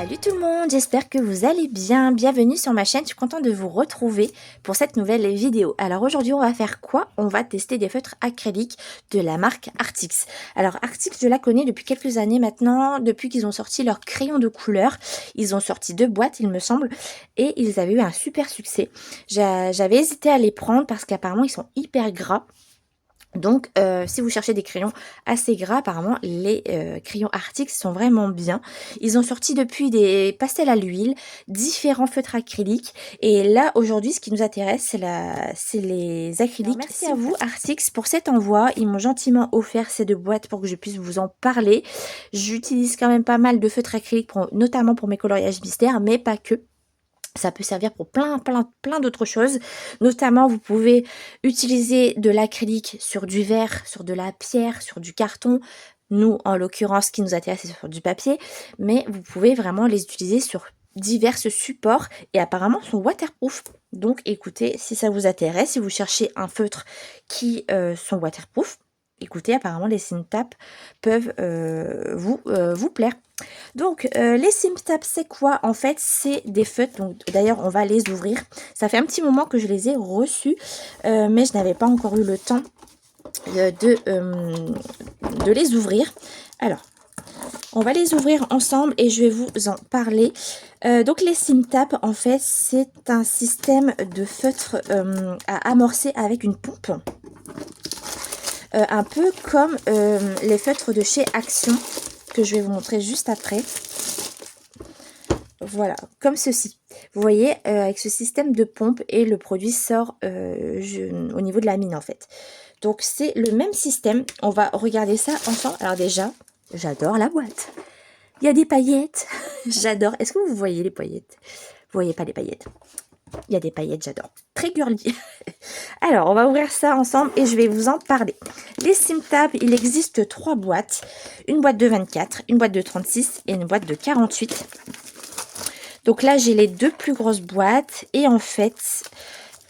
Salut tout le monde, j'espère que vous allez bien. Bienvenue sur ma chaîne, je suis contente de vous retrouver pour cette nouvelle vidéo. Alors aujourd'hui on va faire quoi? On va tester des feutres acryliques de la marque Artix. Alors Artix, je la connais depuis quelques années maintenant, depuis qu'ils ont sorti leur crayon de couleur. Ils ont sorti 2 boîtes il me semble et ils avaient eu un super succès. J'avais hésité à les prendre parce qu'apparemment ils sont hyper gras. Donc, si vous cherchez des crayons assez gras, apparemment, les crayons Artix sont vraiment bien. Ils ont sorti depuis des pastels à l'huile, différents feutres acryliques. Et là, aujourd'hui, ce qui nous intéresse, c'est les acryliques. Alors, merci à vous, Artix, pour cet envoi. Ils m'ont gentiment offert ces 2 boîtes pour que je puisse vous en parler. J'utilise quand même pas mal de feutres acryliques, notamment pour mes coloriages mystères, mais pas que. Ça peut servir pour plein d'autres choses. Notamment, vous pouvez utiliser de l'acrylique sur du verre, sur de la pierre, sur du carton. Nous, en l'occurrence, ce qui nous intéresse, c'est sur du papier. Mais vous pouvez vraiment les utiliser sur divers supports et apparemment sont waterproof. Donc, écoutez, si ça vous intéresse, si vous cherchez un feutre qui sont waterproof, écoutez, apparemment, les Cintapp peuvent vous plaire. Donc, les Cintapp, c'est quoi? En fait, c'est des feutres. Donc, d'ailleurs, on va les ouvrir. Ça fait un petit moment que je les ai reçus, mais je n'avais pas encore eu le temps de les ouvrir. Alors, on va les ouvrir ensemble et je vais vous en parler. Donc, les Cintapp, en fait, c'est un système de feutre à amorcer avec une pompe. Un peu comme les feutres de chez Action, que je vais vous montrer juste après. Voilà, comme ceci. Vous voyez, avec ce système de pompe et le produit sort au niveau de la mine en fait. Donc c'est le même système. On va regarder ça ensemble. Alors déjà, j'adore la boîte. Il y a des paillettes. J'adore. Est-ce que vous voyez les paillettes? Vous voyez pas les paillettes? Il y a des paillettes, j'adore. Très girly. Alors, on va ouvrir ça ensemble et je vais vous en parler. Les Cintapp, il existe 3 boîtes. Une boîte de 24, une boîte de 36 et une boîte de 48. Donc là, j'ai les 2 plus grosses boîtes. Et en fait,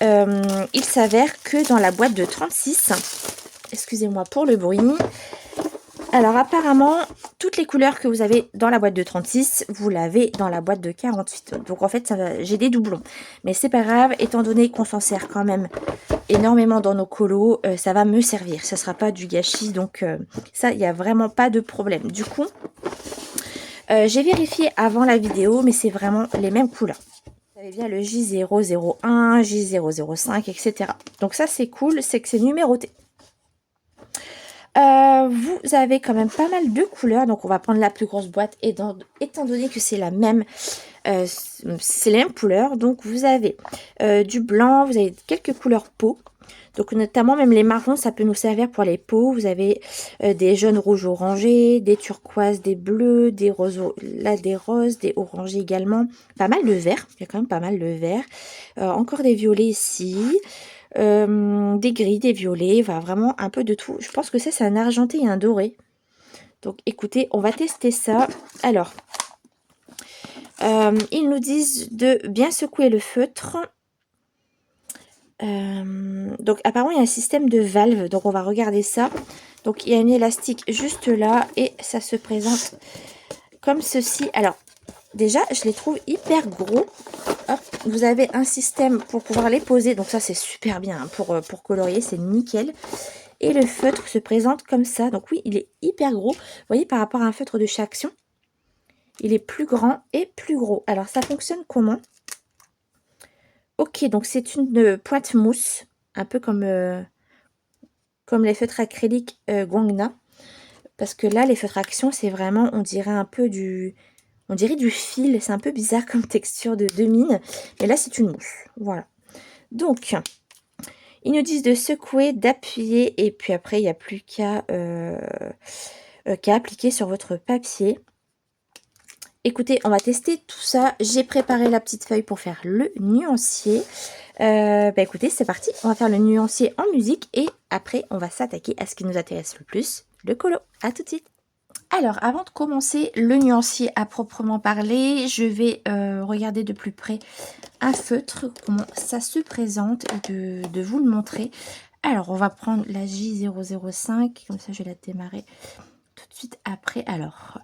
il s'avère que dans la boîte de 36, excusez-moi pour le bruit. Alors apparemment, toutes les couleurs que vous avez dans la boîte de 36, vous l'avez dans la boîte de 48. Donc en fait, j'ai des doublons. Mais c'est pas grave, étant donné qu'on s'en sert quand même énormément dans nos colos, ça va me servir. Ça sera pas du gâchis, donc ça, il n'y a vraiment pas de problème. Du coup, j'ai vérifié avant la vidéo, mais c'est vraiment les mêmes couleurs. Vous avez bien le J001, J005, etc. Donc ça, c'est cool, c'est que c'est numéroté. Vous avez quand même pas mal de couleurs, donc on va prendre la plus grosse boîte étant donné que c'est la même, c'est les mêmes couleurs. Donc vous avez du blanc, vous avez quelques couleurs peau, donc notamment même les marrons, ça peut nous servir pour les peaux. Vous avez des jaunes, rouges, orangés, des turquoises, des bleus, des roses, là des roses, des orangés également, pas mal de verts, il y a quand même pas mal de verts, encore des violets ici. Des gris, des violets, voilà, vraiment un peu de tout. Je pense que c'est un argenté et un doré. Donc écoutez, on va tester ça. Alors, ils nous disent de bien secouer le feutre. Donc apparemment il y a un système de valve, donc on va regarder ça. Donc il y a une élastique juste là et ça se présente comme ceci. Alors déjà, je les trouve hyper gros. Hop, vous avez un système pour pouvoir les poser. Donc ça, c'est super bien hein, pour colorier. C'est nickel. Et le feutre se présente comme ça. Donc oui, il est hyper gros. Vous voyez, par rapport à un feutre de chez Action, il est plus grand et plus gros. Alors, ça fonctionne comment? Ok, donc c'est une pointe mousse. Un peu comme les feutres acryliques Guangna. Parce que là, les feutres Action, c'est vraiment, on dirait un peu du... On dirait du fil, c'est un peu bizarre comme texture de mine. Mais là, c'est une mousse. Voilà. Donc, ils nous disent de secouer, d'appuyer. Et puis après, il n'y a plus qu'à appliquer sur votre papier. Écoutez, on va tester tout ça. J'ai préparé la petite feuille pour faire le nuancier. Écoutez, c'est parti. On va faire le nuancier en musique. Et après, on va s'attaquer à ce qui nous intéresse le plus, le colo. À tout de suite. Alors, avant de commencer le nuancier à proprement parler, je vais regarder de plus près un feutre, comment ça se présente et de vous le montrer. Alors, on va prendre la J005, comme ça je vais la démarrer tout de suite après. Alors,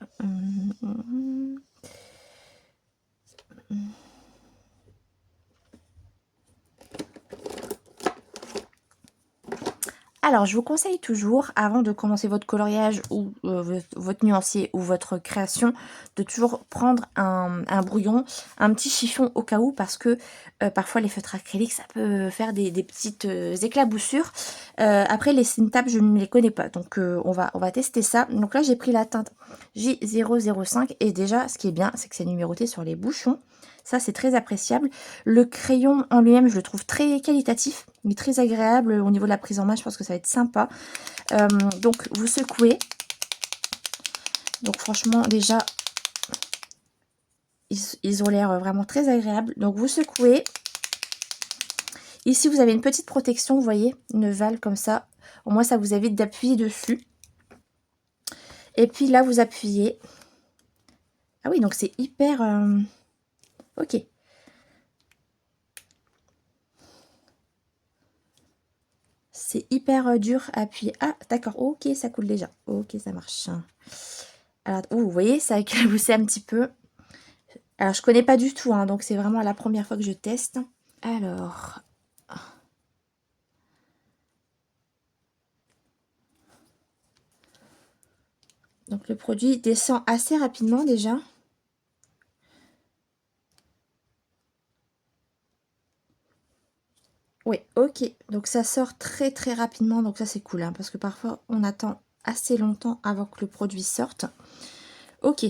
Alors, je vous conseille toujours, avant de commencer votre coloriage ou votre nuancier ou votre création, de toujours prendre un brouillon, un petit chiffon au cas où, parce que parfois les feutres acryliques, ça peut faire des petites éclaboussures. Après, les Cintab, je ne les connais pas, donc on va tester ça. Donc là, j'ai pris la teinte J005, et déjà, ce qui est bien, c'est que c'est numéroté sur les bouchons. Ça, c'est très appréciable. Le crayon en lui-même, je le trouve très qualitatif, mais très agréable au niveau de la prise en main. Je pense que ça va être sympa. Donc, vous secouez. Donc, franchement, déjà, ils ont l'air vraiment très agréables. Donc, vous secouez. Ici, vous avez une petite protection, vous voyez, une valve comme ça. Au moins, ça vous évite d'appuyer dessus. Et puis là, vous appuyez. Ah oui, donc c'est hyper... Ok. C'est hyper dur à appuyer. Ah, d'accord. Ok, ça coule déjà. Ok, ça marche. Alors, vous voyez, ça a éclaboussé un petit peu. Alors, je connais pas du tout, hein, donc c'est vraiment la première fois que je teste. Alors... Donc, le produit descend assez rapidement déjà. Oui, ok. Donc, ça sort très très rapidement. Donc, ça, c'est cool, hein, parce que parfois, on attend assez longtemps avant que le produit sorte. Ok.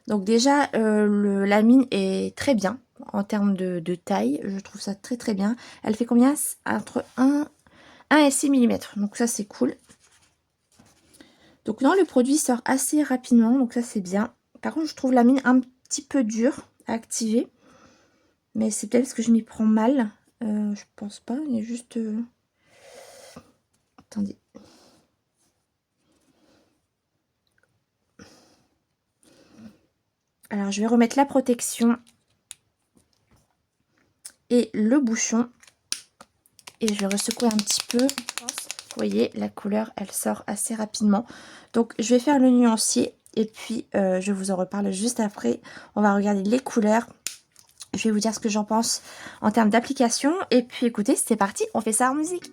Donc, déjà, la mine est très bien en termes de taille. Je trouve ça très très bien. Elle fait combien? Entre 1 et 6 mm. Donc, ça, c'est cool. Donc, non, le produit sort assez rapidement. Donc, ça, c'est bien. Par contre, je trouve la mine un petit peu dure à activer. Mais c'est peut-être parce que je m'y prends mal. Je pense pas. Il est juste... Attendez. Alors, je vais remettre la protection et le bouchon. Et je vais ressecouer un petit peu. Vous voyez, la couleur, elle sort assez rapidement. Donc, je vais faire le nuancier. Et puis, je vous en reparle juste après. On va regarder les couleurs. Je vais vous dire ce que j'en pense en termes d'application. Et puis, écoutez, c'est parti. On fait ça en musique.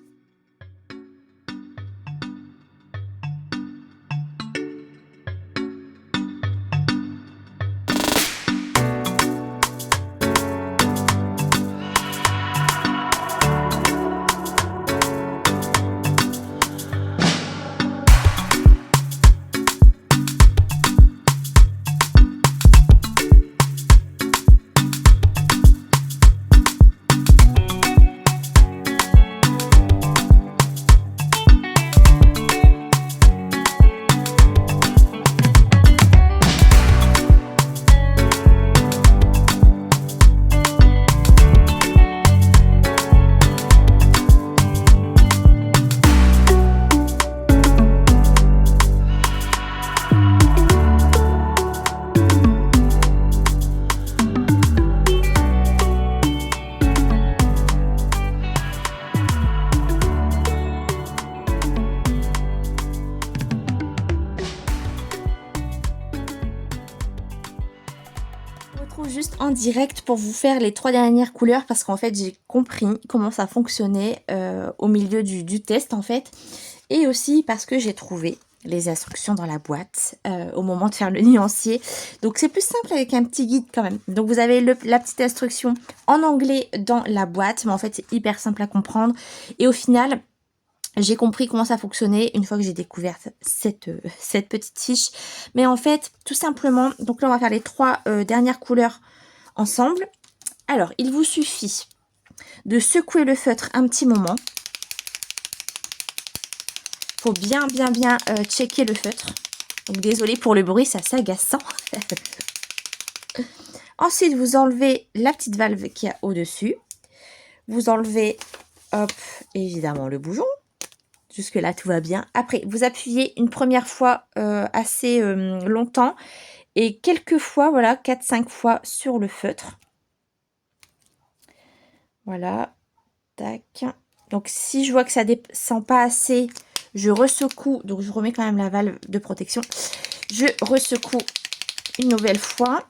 Juste en direct pour vous faire les 3 dernières couleurs parce qu'en fait j'ai compris comment ça fonctionnait au milieu du test en fait, et aussi parce que j'ai trouvé les instructions dans la boîte au moment de faire le nuancier. Donc c'est plus simple avec un petit guide quand même. Donc vous avez la petite instruction en anglais dans la boîte, mais en fait c'est hyper simple à comprendre, et au final j'ai compris comment ça fonctionnait une fois que j'ai découvert cette petite fiche. Mais en fait, tout simplement, donc là on va faire les 3 dernières couleurs ensemble. Alors, il vous suffit de secouer le feutre un petit moment. Il faut bien checker le feutre. Donc désolé pour le bruit, c'est assez agaçant. Ensuite, vous enlevez la petite valve qu'il y a au-dessus. Vous enlevez, hop, évidemment le bouchon. Jusque là, tout va bien. Après, vous appuyez une première fois assez longtemps. Et quelques fois, voilà, 4-5 fois sur le feutre. Voilà. Tac. Donc, si je vois que ça descend pas assez, je ressecoue. Donc, je remets quand même la valve de protection. Je ressecoue une nouvelle fois.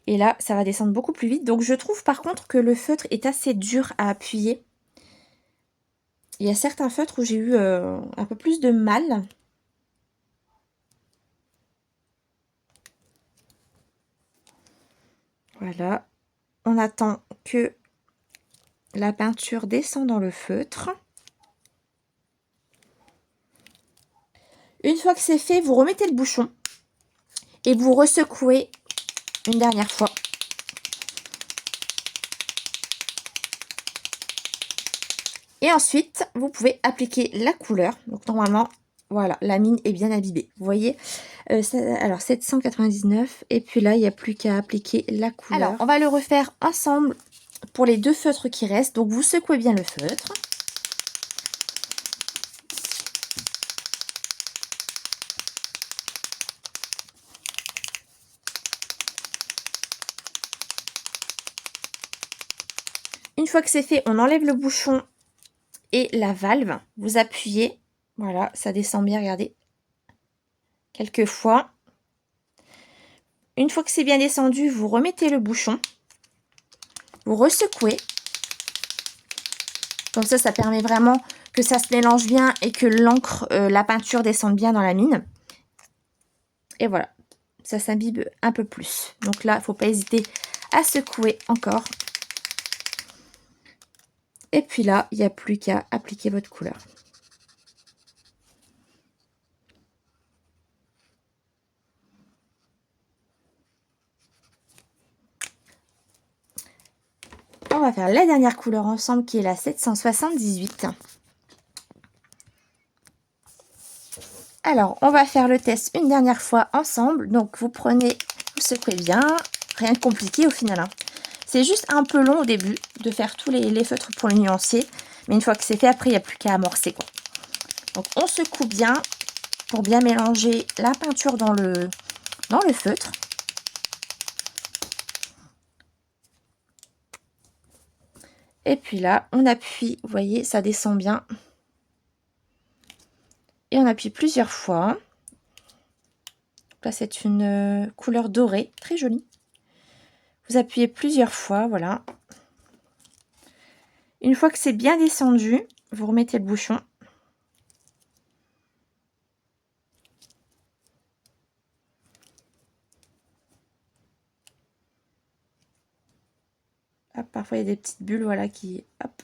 Et là, ça va descendre beaucoup plus vite. Donc, je trouve par contre que le feutre est assez dur à appuyer. Il y a certains feutres où j'ai eu un peu plus de mal. Voilà. On attend que la peinture descend dans le feutre. Une fois que c'est fait, vous remettez le bouchon et vous ressecouez une dernière fois. Et ensuite, vous pouvez appliquer la couleur. Donc normalement, voilà, la mine est bien imbibée. Vous voyez, alors 799. Et puis là, il n'y a plus qu'à appliquer la couleur. Alors, on va le refaire ensemble pour les 2 feutres qui restent. Donc, vous secouez bien le feutre. Une fois que c'est fait, on enlève le bouchon et la valve. Vous appuyez. Voilà, ça descend bien, regardez. Quelques fois. Une fois que c'est bien descendu, vous remettez le bouchon. Vous ressecouez. Comme ça permet vraiment que ça se mélange bien et que l'encre, la peinture descende bien dans la mine. Et voilà, ça s'imbibe un peu plus. Donc là, il ne faut pas hésiter à secouer encore. Et puis là, il n'y a plus qu'à appliquer votre couleur. On va faire la dernière couleur ensemble qui est la 778. Alors, on va faire le test une dernière fois ensemble. Donc, vous prenez, vous secouez bien. Rien de compliqué au final, hein. C'est juste un peu long au début de faire tous les feutres pour le nuancier. Mais une fois que c'est fait, après, il n'y a plus qu'à amorcer, quoi. Donc, on secoue bien pour bien mélanger la peinture dans le feutre. Et puis là, on appuie, vous voyez, ça descend bien. Et on appuie plusieurs fois. Là, c'est une couleur dorée, très jolie. Vous appuyez plusieurs fois, voilà. Une fois que c'est bien descendu, vous remettez le bouchon. Hop, parfois, il y a des petites bulles, voilà, qui... Hop.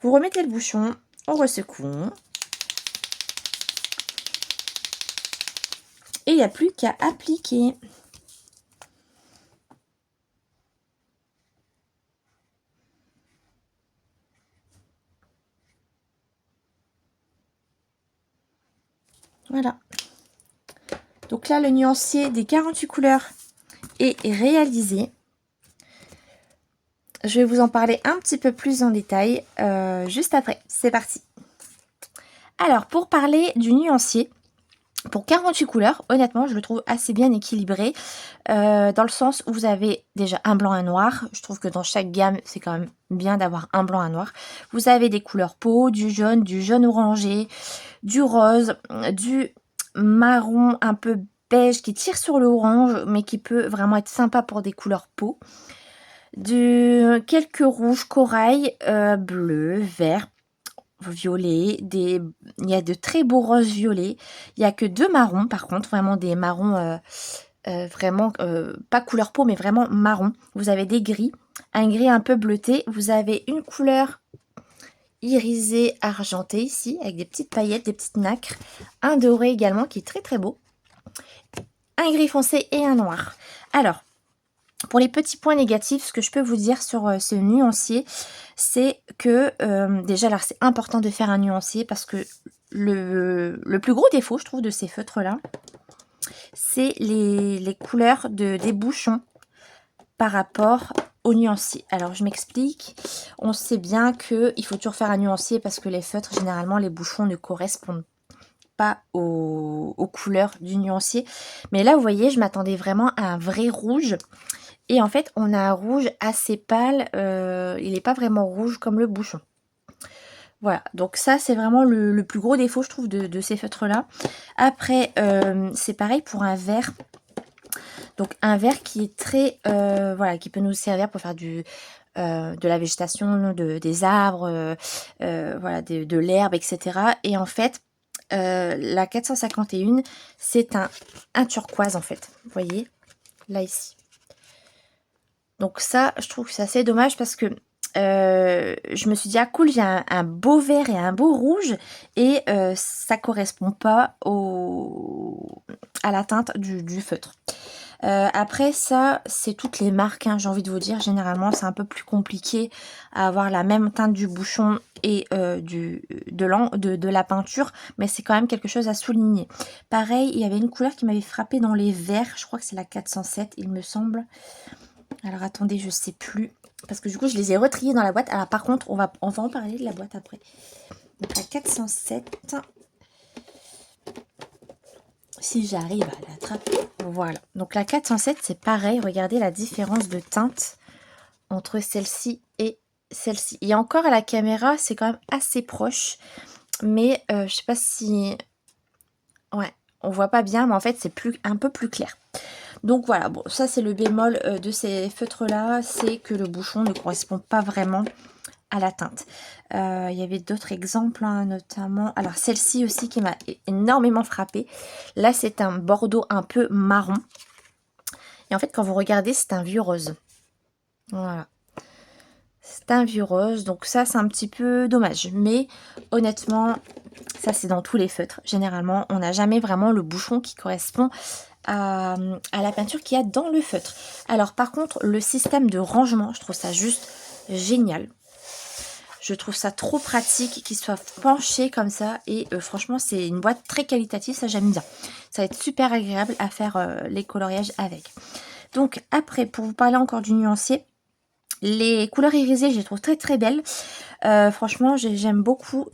Vous remettez le bouchon, on ressecoue. Et il n'y a plus qu'à appliquer. Voilà. Donc là, le nuancier des 48 couleurs est réalisé. Je vais vous en parler un petit peu plus en détail juste après. C'est parti. Alors, pour parler du nuancier, pour 48 couleurs, honnêtement, je le trouve assez bien équilibré. Dans le sens où vous avez déjà un blanc et un noir. Je trouve que dans chaque gamme, c'est quand même bien d'avoir un blanc et un noir. Vous avez des couleurs peau, du jaune orangé, du rose, du marron un peu beige qui tire sur l'orange, mais qui peut vraiment être sympa pour des couleurs peau. Quelques rouges, corail, bleu, vert, violet, il y a de très beaux roses violets. Il n'y a que 2 marrons, par contre, vraiment des marrons vraiment, pas couleur peau, mais vraiment marron. Vous avez des gris, un gris un peu bleuté. Vous avez une couleur irisé argenté ici, avec des petites paillettes, des petites nacres. Un doré également, qui est très très beau. Un gris foncé et un noir. Alors, pour les petits points négatifs, ce que je peux vous dire sur ce nuancier, c'est que déjà, alors c'est important de faire un nuancier parce que le plus gros défaut, je trouve, de ces feutres-là, c'est les couleurs des bouchons par rapport au nuancier. Alors, je m'explique. On sait bien qu'il faut toujours faire un nuancier parce que les feutres, généralement, les bouchons ne correspondent pas aux couleurs du nuancier. Mais là, vous voyez, je m'attendais vraiment à un vrai rouge. Et en fait, on a un rouge assez pâle. Il n'est pas vraiment rouge comme le bouchon. Voilà, donc ça, c'est vraiment le plus gros défaut, je trouve, de ces feutres-là. Après, c'est pareil pour un vert. Donc un verre qui est très, voilà, qui peut nous servir pour faire de la végétation, des arbres, voilà, de l'herbe, etc. Et en fait, la 451, c'est un turquoise en fait. Vous voyez, là ici. Donc ça, je trouve que c'est assez dommage parce que je me suis dit, ah cool, j'ai un beau vert et un beau rouge et ça correspond pas à la teinte du feutre. Après ça, c'est toutes les marques, hein, j'ai envie de vous dire. Généralement, c'est un peu plus compliqué à avoir la même teinte du bouchon et de la peinture, mais c'est quand même quelque chose à souligner. Pareil, il y avait une couleur qui m'avait frappé dans les verts, je crois que c'est la 407, il me semble. Alors attendez, je sais plus, parce que du coup, je les ai retriés dans la boîte. Alors par contre, on va en parler de la boîte après. Donc la 407... si j'arrive à l'attraper, voilà. Donc la 407, c'est pareil, regardez la différence de teinte entre celle-ci et celle-ci. Et encore à la caméra, c'est quand même assez proche, mais je sais pas si... ouais, on voit pas bien, mais en fait, c'est un peu plus clair. Donc voilà, bon, ça c'est le bémol de ces feutres-là, c'est que le bouchon ne correspond pas vraiment à la teinte. Il y avait d'autres exemples, hein, notamment... alors celle-ci aussi qui m'a énormément frappée. Là, c'est un bordeaux un peu marron. Et en fait, quand vous regardez, c'est un vieux rose. Voilà. C'est un vieux rose, donc ça, c'est un petit peu dommage. Mais honnêtement, ça, c'est dans tous les feutres. Généralement, on n'a jamais vraiment le bouchon qui correspond à la peinture qu'il y a dans le feutre. Alors, par contre, le système de rangement, je trouve ça juste génial. Je trouve ça trop pratique qu'il soit penché comme ça. Et franchement, c'est une boîte très qualitative, ça j'aime bien. Ça va être super agréable à faire les coloriages avec. Donc après, pour vous parler encore du nuancier, les couleurs irisées, je les trouve très très belles. Franchement, j'aime beaucoup.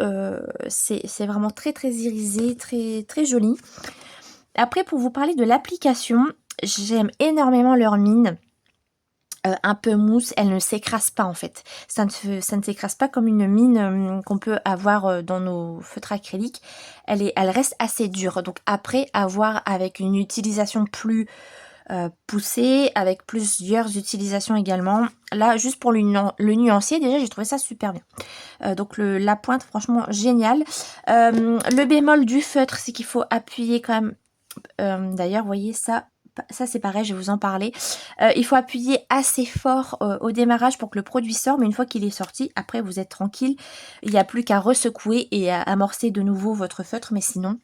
C'est vraiment très très irisé, très très joli. Après, pour vous parler de l'application, j'aime énormément leur mine. Un peu mousse, elle ne s'écrase pas en fait. Ça ne s'écrase pas comme une mine qu'on peut avoir dans nos feutres acryliques. Elle reste assez dure. Donc après, avoir avec une utilisation plus poussée, avec plusieurs utilisations également. Là, juste pour le nuancier, déjà, j'ai trouvé ça super bien. Donc la pointe, franchement, géniale. Le bémol du feutre, c'est qu'il faut appuyer quand même. D'ailleurs, vous voyez ça c'est pareil, je vais vous en parler. Il faut appuyer assez fort au démarrage pour que le produit sorte, mais une fois qu'il est sorti, après vous êtes tranquille. Il n'y a plus qu'à ressecouer et à amorcer de nouveau votre feutre, mais sinon...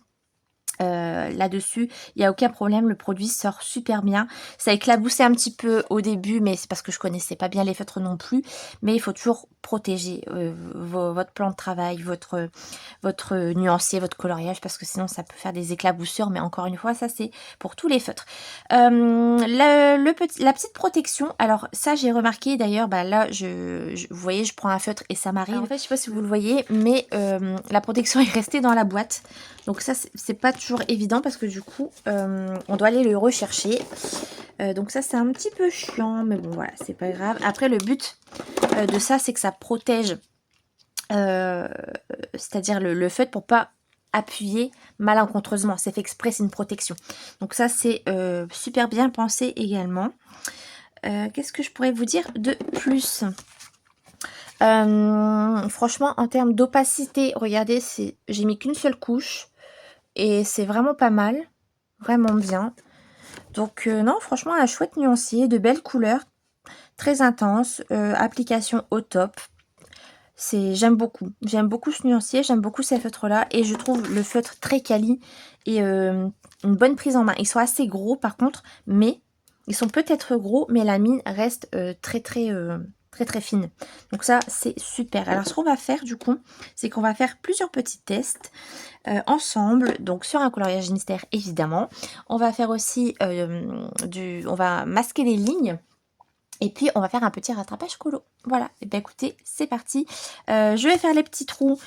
là-dessus, il n'y a aucun problème, le produit sort super bien. Ça a éclaboussé un petit peu au début, mais c'est parce que je connaissais pas bien les feutres non plus. Mais il faut toujours protéger votre plan de travail, votre nuancier, votre coloriage, parce que sinon ça peut faire des éclaboussures. Mais encore une fois, ça c'est pour tous les feutres. La petite protection, alors ça j'ai remarqué d'ailleurs, bah là vous voyez, je prends un feutre et ça m'arrive. En fait, je sais pas si vous le voyez, mais la protection est restée dans la boîte. Donc ça c'est pas toujours évident parce que du coup on doit aller le rechercher. Donc ça c'est un petit peu chiant, mais bon voilà, c'est pas grave. Après le but de ça, c'est que ça protège c'est-à-dire le feutre pour pas appuyer malencontreusement. C'est fait exprès, c'est une protection. Donc ça c'est super bien pensé également. Qu'est-ce que je pourrais vous dire de plus? Franchement, en termes d'opacité, regardez, j'ai mis qu'une seule couche. Et c'est vraiment pas mal. Vraiment bien. Donc non, franchement, un chouette nuancier, de belles couleurs. Très intense. Application au top. J'aime beaucoup. J'aime beaucoup ce nuancier. J'aime beaucoup ces feutres-là. Et je trouve le feutre très quali. Et une bonne prise en main. Ils sont assez gros par contre. Mais ils sont peut-être gros. Mais la mine reste très très fine. Donc ça, c'est super. Alors ce qu'on va faire du coup, c'est qu'on va faire plusieurs petits tests ensemble. Donc sur un coloriage mystère évidemment. On va faire aussi on va masquer les lignes. Et puis on va faire un petit rattrapage colo. Voilà, et bien écoutez, c'est parti. Je vais faire les petits trous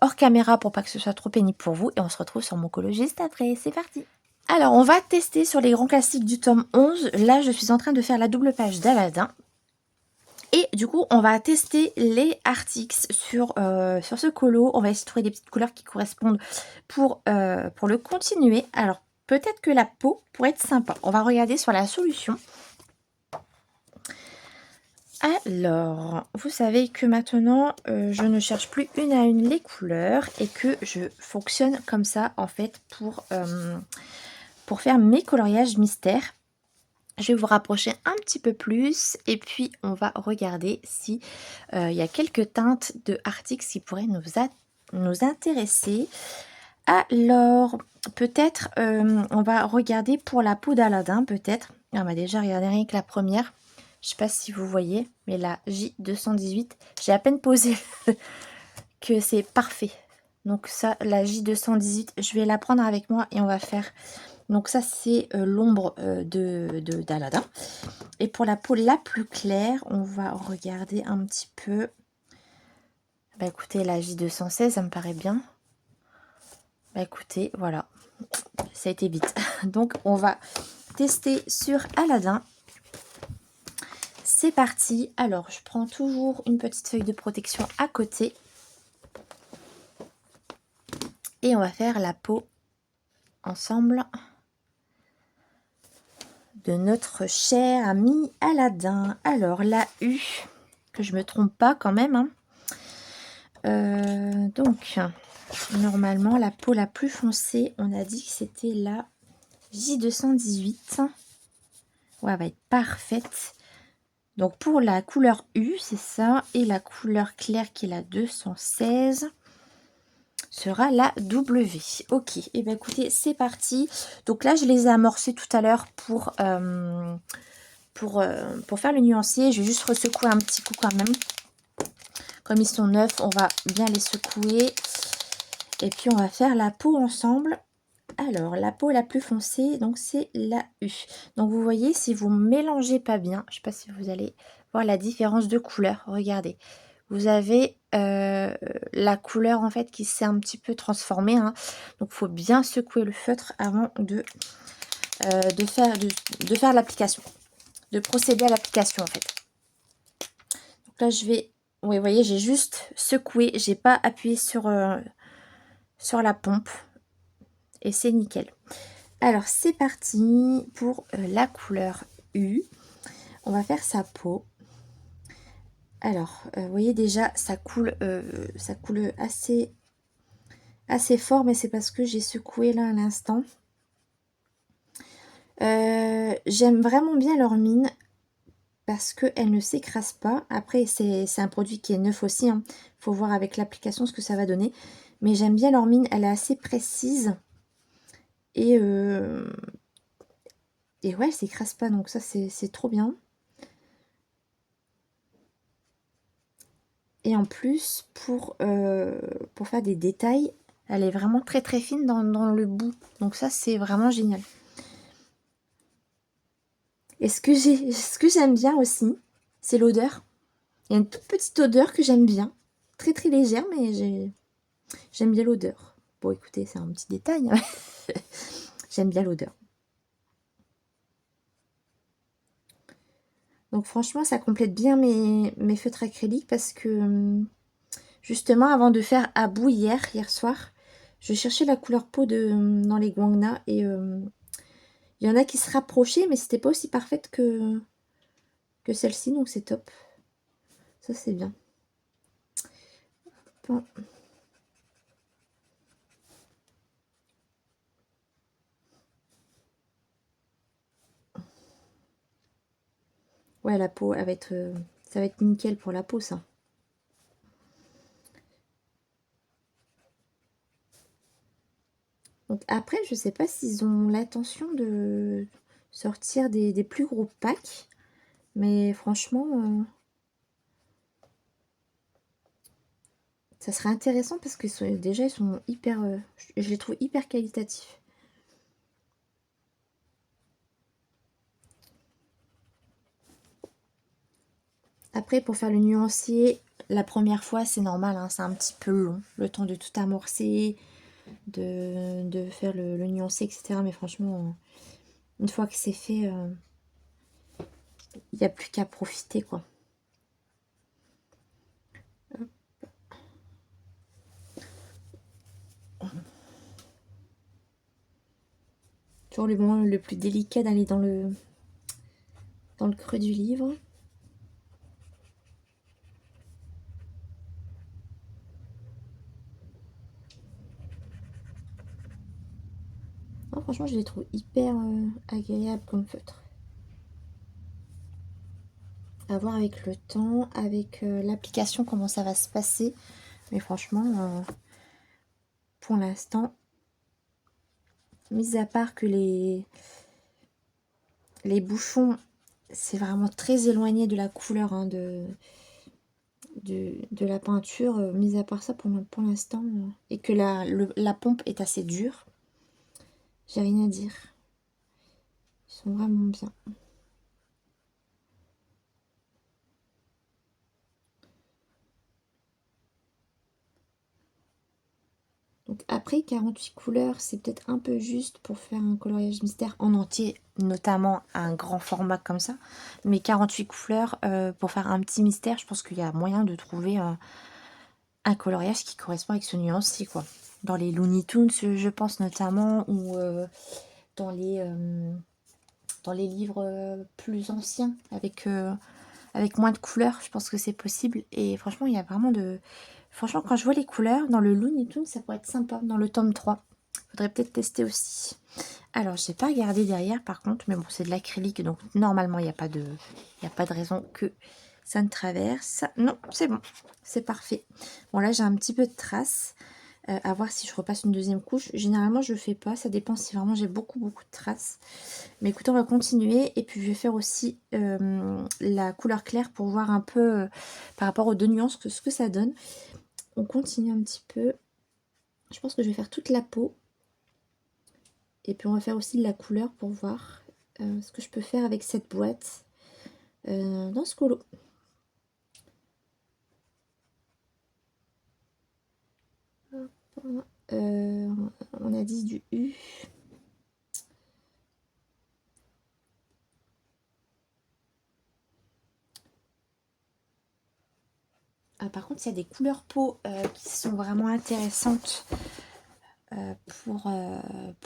hors caméra pour pas que ce soit trop pénible pour vous. Et on se retrouve sur mon colo juste après. C'est parti. Alors on va tester sur les grands classiques du tome 11. Là je suis en train de faire la double page d'Aladin. Et du coup, on va tester les Artix sur ce colo. On va essayer de trouver des petites couleurs qui correspondent pour le continuer. Alors, peut-être que la peau pourrait être sympa. On va regarder sur la solution. Alors, vous savez que maintenant, je ne cherche plus une à une les couleurs et que je fonctionne comme ça, en fait, pour faire mes coloriages mystères. Je vais vous rapprocher un petit peu plus et puis on va regarder si il y a quelques teintes de Arctix qui pourraient nous intéresser. Alors, peut-être, on va regarder pour la peau d'Aladin, peut-être. On va déjà regarder rien que la première. Je ne sais pas si vous voyez, mais la J218, j'ai à peine posé que c'est parfait. Donc ça, la J218, je vais la prendre avec moi et on va faire... Donc ça, c'est l'ombre d'Aladin. Et pour la peau la plus claire, on va regarder un petit peu. Bah écoutez, la J216, ça me paraît bien. Bah écoutez, voilà. Ça a été vite. Donc on va tester sur Aladin. C'est parti. Alors, je prends toujours une petite feuille de protection à côté. Et on va faire la peau ensemble de notre cher ami Aladin. Alors, la U, que je me trompe pas quand même. Hein. Donc, normalement, la peau la plus foncée, on a dit que c'était la J218. Ouais, elle va être parfaite. Donc, pour la couleur U, c'est ça. Et la couleur claire, qui est la 216, sera la W. Ok, et bien écoutez, c'est parti. Donc là, je les ai amorcés tout à l'heure pour faire le nuancier. Je vais juste ressecouer un petit coup quand même. Comme ils sont neufs, on va bien les secouer. Et puis, on va faire la peau ensemble. Alors, la peau la plus foncée, donc c'est la U. Donc, vous voyez, si vous mélangez pas bien, je ne sais pas si vous allez voir la différence de couleur. Regardez, vous avez la couleur en fait qui s'est un petit peu transformée. Hein. Donc, il faut bien secouer le feutre avant de faire l'application, de procéder à l'application en fait. Donc là, je vais... Oui, vous voyez, j'ai juste secoué, j'ai pas appuyé sur la pompe et c'est nickel. Alors, c'est parti pour la couleur U. On va faire sa peau. Alors, vous voyez déjà, ça coule assez fort, mais c'est parce que j'ai secoué là à l'instant. J'aime vraiment bien leur mine parce qu'elle ne s'écrase pas. Après, c'est un produit qui est neuf aussi. Il faut voir avec l'application ce que ça va donner. Mais j'aime bien leur mine, elle est assez précise. Et ouais, elle s'écrase pas, donc ça, c'est trop bien. Et en plus, pour faire des détails, elle est vraiment très très fine dans le bout. Donc ça, c'est vraiment génial. Et ce que j'aime bien aussi, c'est l'odeur. Il y a une toute petite odeur que j'aime bien. Très très légère, mais j'aime bien l'odeur. Bon, écoutez, c'est un petit détail. Hein. J'aime bien l'odeur. Donc franchement, ça complète bien mes feutres acryliques parce que justement, avant de faire à bout hier soir, je cherchais la couleur peau dans les Guangna et il y en a qui se rapprochaient, mais c'était pas aussi parfaite que celle-ci, donc c'est top. Ça, c'est bien. Bon. Ouais, la peau, elle va être, ça va être nickel pour la peau, ça. Donc après, je sais pas s'ils ont l'intention de sortir des plus gros packs, mais franchement, ça serait intéressant parce que déjà, ils sont hyper, je les trouve hyper qualitatifs. Après, pour faire le nuancier, la première fois, c'est normal, hein, c'est un petit peu long, le temps de tout amorcer, de faire le nuancier, etc. Mais franchement, une fois que c'est fait, il n'y a plus qu'à profiter, quoi. Toujours le moment le plus délicat d'aller dans le creux du livre. Oh, franchement, je les trouve hyper agréables comme feutre. À voir avec le temps, avec l'application, comment ça va se passer. Mais franchement, pour l'instant, mis à part que les bouchons, c'est vraiment très éloigné de la couleur hein, de la peinture. Mis à part ça, pour l'instant, et que la pompe est assez dure, j'ai rien à dire. Ils sont vraiment bien. Donc après 48 couleurs, c'est peut-être un peu juste pour faire un coloriage mystère en entier, notamment un grand format comme ça. Mais 48 couleurs, pour faire un petit mystère, je pense qu'il y a moyen de trouver un coloriage qui correspond avec ce nuance-ci, quoi. Dans les Looney Tunes, je pense notamment, ou dans les livres plus anciens, avec moins de couleurs, je pense que c'est possible. Et franchement, il y a vraiment de... Franchement, quand je vois les couleurs, dans le Looney Tunes, ça pourrait être sympa, dans le tome 3. Faudrait peut-être tester aussi. Alors, j'ai pas regardé derrière, par contre, mais bon, c'est de l'acrylique, donc normalement, il n'y a pas de raison que ça ne traverse. Non, c'est bon, c'est parfait. Bon, là, j'ai un petit peu de traces. À voir si je repasse une deuxième couche. Généralement, je le fais pas. Ça dépend si vraiment j'ai beaucoup de traces. Mais écoutez, on va continuer. Et puis, je vais faire aussi la couleur claire pour voir un peu par rapport aux deux nuances ce que ça donne. On continue un petit peu. Je pense que je vais faire toute la peau. Et puis, on va faire aussi de la couleur pour voir ce que je peux faire avec cette boîte dans ce colo. On a dit du U. Ah, par contre, il y a des couleurs peau qui sont vraiment intéressantes pour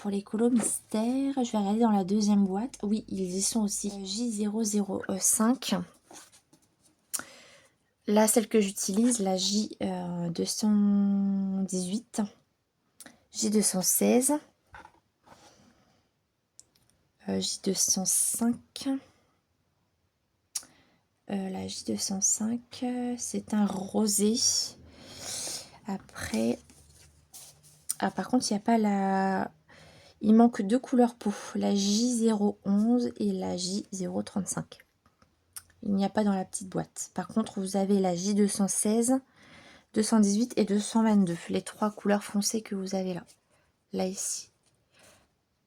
les colos mystères. Je vais regarder dans la deuxième boîte. Oui, ils y sont aussi. J005. Là, celle que j'utilise, la J218. J216. J205. La J205, c'est un rosé. Après... Ah, par contre, il n'y a pas la... Il manque deux couleurs peau, la J011 et la J035. Il n'y a pas dans la petite boîte. Par contre, vous avez la J216, 218 et 222. Les trois couleurs foncées que vous avez là. Là, ici.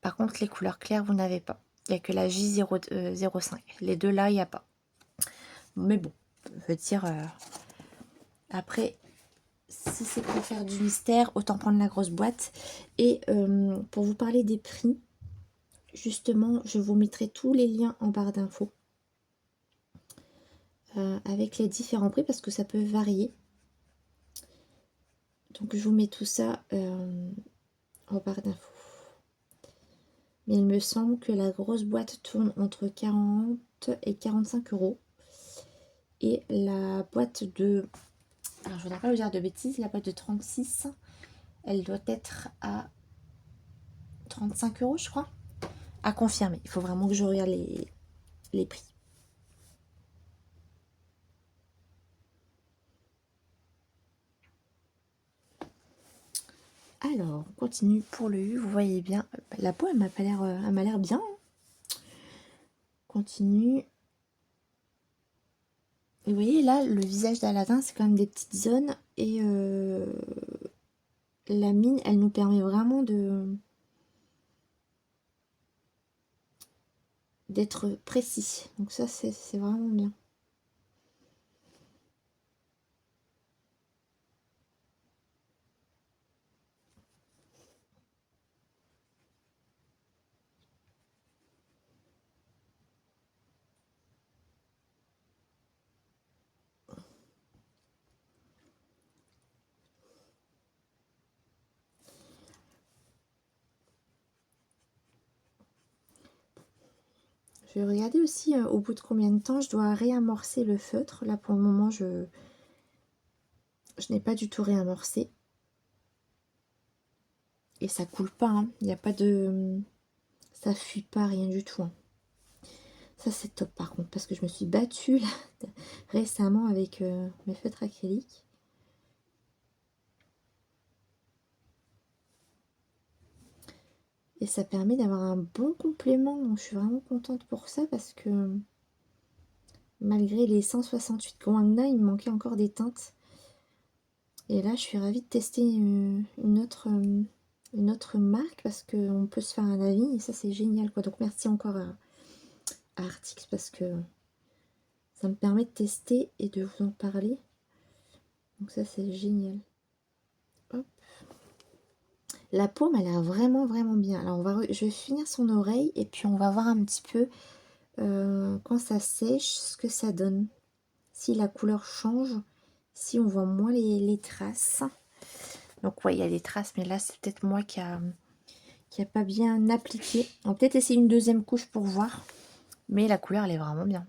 Par contre, les couleurs claires, vous n'avez pas. Il n'y a que la J005. Les deux là, il n'y a pas. Mais bon, je veux dire... Après, si c'est pour faire du mystère, autant prendre la grosse boîte. Et pour vous parler des prix, justement, je vous mettrai tous les liens en barre d'infos. Avec les différents prix parce que ça peut varier. Donc je vous mets tout ça en barre d'infos. Mais il me semble que la grosse boîte tourne entre 40 et 45 euros. Et la boîte de... Alors je voudrais pas vous dire de bêtises, la boîte de 36, elle doit être à 35 euros je crois. À confirmer, il faut vraiment que je regarde les prix. Alors, on continue pour le U, vous voyez bien, la peau elle m'a l'air bien. Continue. Et vous voyez là, le visage d'Aladin, c'est quand même des petites zones. Et la mine, elle nous permet vraiment d'être précis. Donc ça, c'est vraiment bien. vais regarder aussi au bout de combien de temps je dois réamorcer le feutre. Là, pour le moment, je n'ai pas du tout réamorcé. Et ça coule pas, hein. Il n'y a pas de... Ça fuit pas, rien du tout, hein. Ça, c'est top, par contre, parce que je me suis battue, là, récemment avec mes feutres acryliques. Et ça permet d'avoir un bon complément. Donc, je suis vraiment contente pour ça, parce que... Malgré les 168 Guangna, il me manquait encore des teintes. Et là, je suis ravie de tester une autre marque parce qu'on peut se faire un avis et ça, c'est génial, quoi. Donc, merci encore à Artix parce que ça me permet de tester et de vous en parler. Donc, ça, c'est génial. Hop. La paume, elle a l'air vraiment, vraiment bien. Alors, je vais finir son oreille et puis on va voir un petit peu quand ça sèche ce que ça donne. Si la couleur change, si on voit moins les traces. Donc ouais, il y a des traces, mais là c'est peut-être moi qui a pas bien appliqué. On va peut-être essayer une deuxième couche pour voir. Mais la couleur elle est vraiment bien.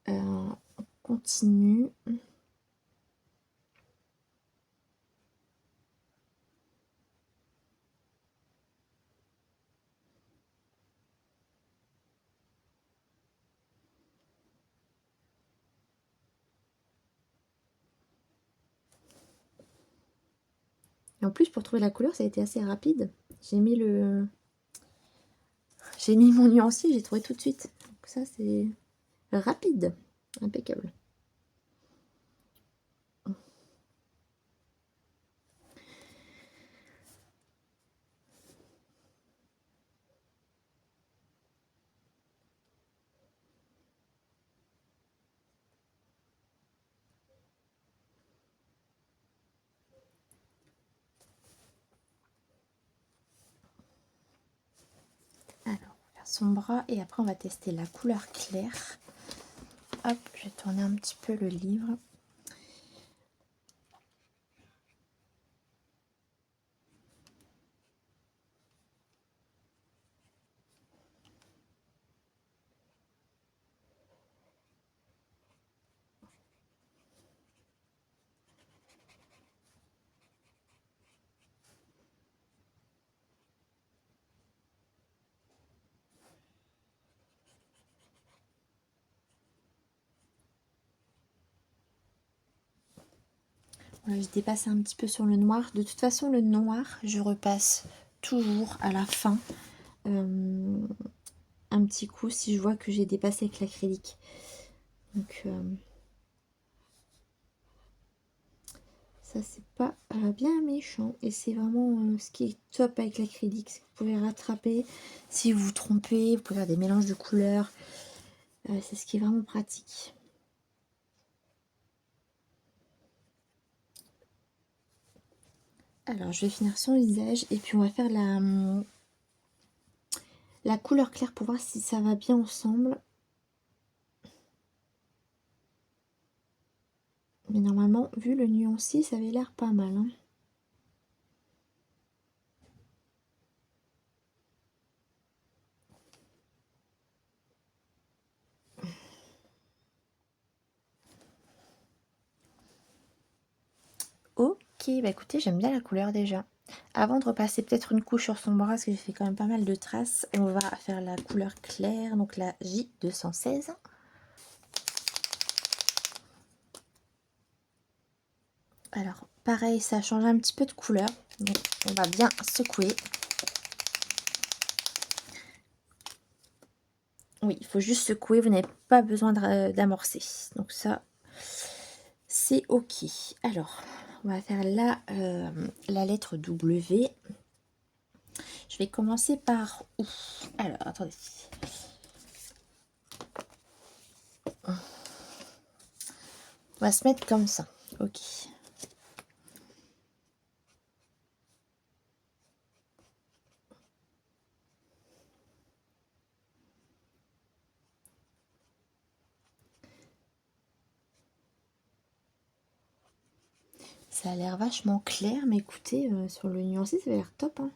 On continue. Et en plus, pour trouver la couleur, ça a été assez rapide. J'ai mis mon nuancier, j'ai trouvé tout de suite. Donc ça, c'est rapide. Impeccable. Alors, on va faire son bras et après on va tester la couleur claire. Hop, je vais tourner un petit peu le livre. Voilà, je dépasse un petit peu sur le noir. De toute façon, le noir, je repasse toujours à la fin. Un petit coup si je vois que j'ai dépassé avec l'acrylique. Donc ça c'est pas bien méchant et c'est vraiment ce qui est top avec l'acrylique, c'est que vous pouvez rattraper si vous vous trompez, vous pouvez faire des mélanges de couleurs, c'est ce qui est vraiment pratique. Alors je vais finir son visage et puis on va faire la couleur claire pour voir si ça va bien ensemble. Mais normalement, vu le nuancier, ça avait l'air pas mal, hein. Ok, bah écoutez, j'aime bien la couleur déjà. Avant de repasser peut-être une couche sur son bras, parce que j'ai fait quand même pas mal de traces, on va faire la couleur claire, donc la J216. Alors, pareil, ça change un petit peu de couleur, donc on va bien secouer. Oui, il faut juste secouer, vous n'avez pas besoin d'amorcer. Donc ça, c'est ok. Alors, on va faire la lettre W. Je vais commencer par où? Alors, attendez. On va se mettre comme ça. Ok. Ça a l'air vachement clair, mais écoutez, sur le nuancé, ça a l'air top, hein.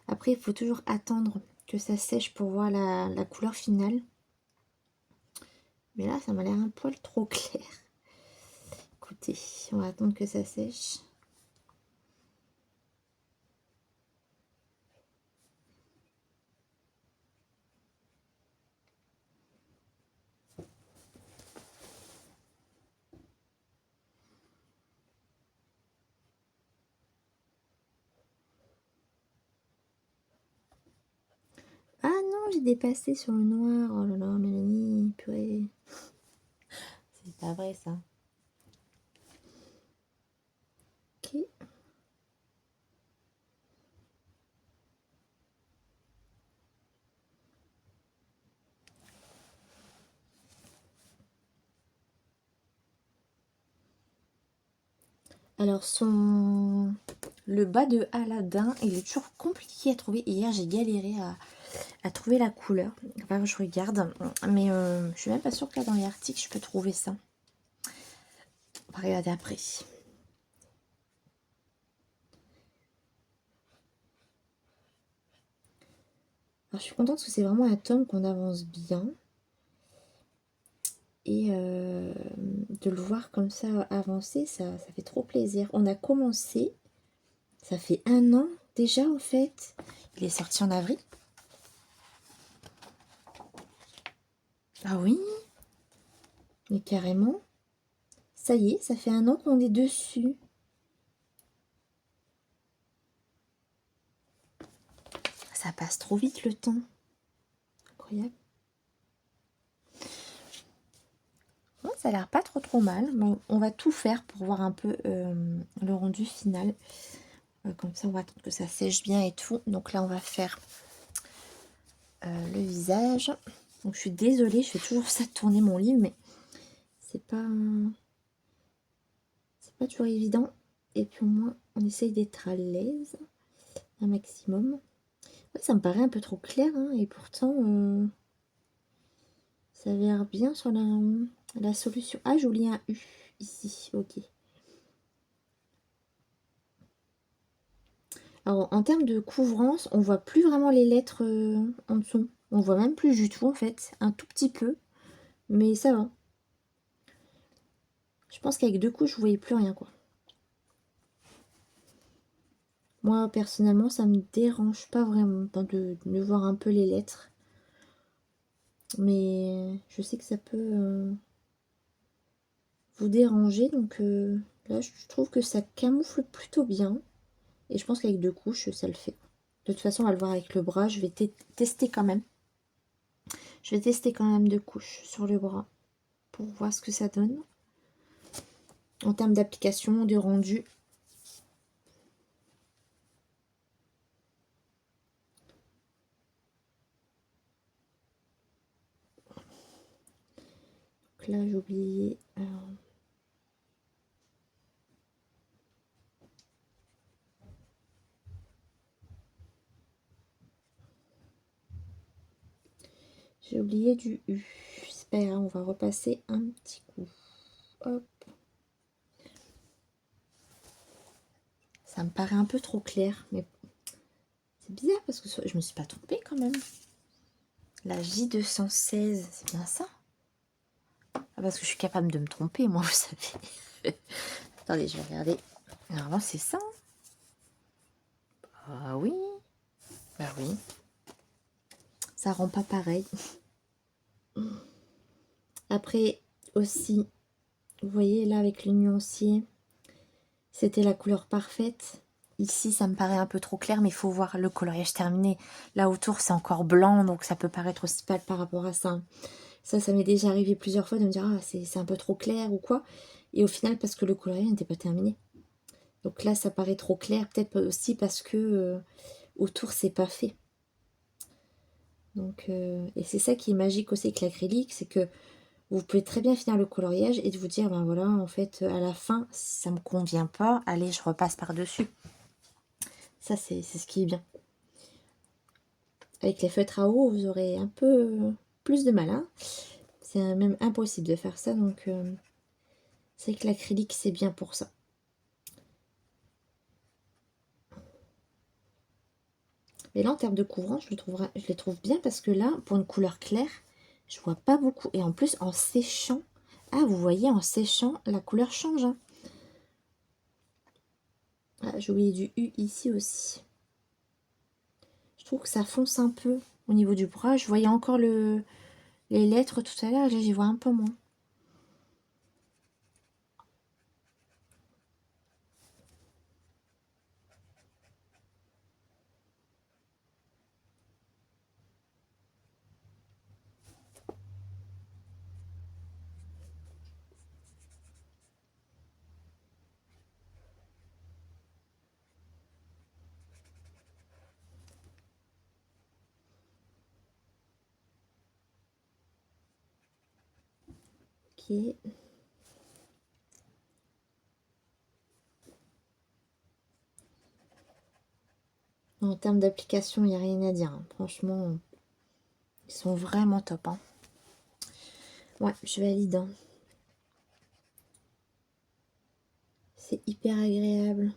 Après, il faut toujours attendre que ça sèche pour voir la couleur finale. Mais là, ça m'a l'air un poil trop clair. Écoutez, on va attendre que ça sèche. Ah non, j'ai dépassé sur le noir. Oh là là, Mélanie, purée. C'est pas vrai ça. Ok. Alors le bas de Aladdin, il est toujours compliqué à trouver. Hier, j'ai galéré à trouver la couleur. Enfin, je regarde, mais je suis même pas sûre que là dans les articles, je peux trouver ça. On va regarder après. Alors, je suis contente parce que c'est vraiment un tome qu'on avance bien. Et de le voir comme ça avancer, ça fait trop plaisir. On a commencé, ça fait 1 an déjà en fait. Il est sorti en avril. Ah oui, mais carrément. Ça y est, ça fait 1 an qu'on est dessus. Ça passe trop vite le temps. Incroyable. Ouais, ça a l'air pas trop mal. Bon, on va tout faire pour voir un peu le rendu final. Comme ça, on va attendre que ça sèche bien et tout. Donc là, on va faire le visage. Donc je suis désolée, je fais toujours ça de tourner mon livre, mais c'est pas toujours évident. Et puis au moins, on essaye d'être à l'aise un maximum. Ouais, ça me paraît un peu trop clair, hein, et pourtant, ça a l'air bien sur la solution. Ah, j'ai oublié un U ici, ok. Alors, en termes de couvrance, on voit plus vraiment les lettres en dessous. On voit même plus du tout, en fait. Un tout petit peu, mais ça va. Je pense qu'avec 2 couches, je voyais plus rien, quoi. Moi, personnellement, ça me dérange pas vraiment de voir un peu les lettres. Mais je sais que ça peut vous déranger. Donc là, je trouve que ça camoufle plutôt bien. Et je pense qu'avec 2 couches, ça le fait. De toute façon, on va le voir avec le bras. Je vais tester quand même. Je vais tester quand même 2 couches sur le bras pour voir ce que ça donne. En termes d'application, de rendu. Donc là, j'ai oublié. J'ai oublié du U. C'est pas grave, on va repasser un petit coup. Hop. Ça me paraît un peu trop clair, mais c'est bizarre parce que je me suis pas trompée quand même. La J216, c'est bien ça? Ah, parce que je suis capable de me tromper, moi, vous savez. Attendez, je vais regarder. Normalement, c'est ça. Ah oui. Bah oui. Ça rend pas pareil. Après, aussi, vous voyez, là, avec le nuancier, c'était la couleur parfaite. Ici, ça me paraît un peu trop clair, mais il faut voir le coloriage terminé. Là, autour, c'est encore blanc, donc ça peut paraître aussi pâle par rapport à ça. Ça m'est déjà arrivé plusieurs fois de me dire, ah, c'est un peu trop clair ou quoi. Et au final, parce que le coloriage n'était pas terminé. Donc là, ça paraît trop clair, peut-être aussi parce que autour, c'est pas fait. Donc, et c'est ça qui est magique aussi avec l'acrylique, c'est que vous pouvez très bien finir le coloriage et de vous dire, ben voilà, en fait, à la fin, ça me convient pas, allez, je repasse par-dessus. Ça, c'est ce qui est bien. Avec les feutres à eau, vous aurez un peu plus de mal. Hein. C'est même impossible de faire ça, donc c'est que l'acrylique, c'est bien pour ça. Mais là, en termes de couvrant, je les trouve bien parce que là, pour une couleur claire, je vois pas beaucoup. Et en plus, en séchant, ah, vous voyez, en séchant, la couleur change. Hein. Ah, j'ai oublié du U ici aussi. Je trouve que ça fonce un peu au niveau du bras. Je voyais encore les lettres tout à l'heure, là, j'y vois un peu moins. Ok. En termes d'application, il n'y a rien à dire. Hein. Franchement, ils sont vraiment top. Hein. Ouais, je valide. Hein. C'est hyper agréable.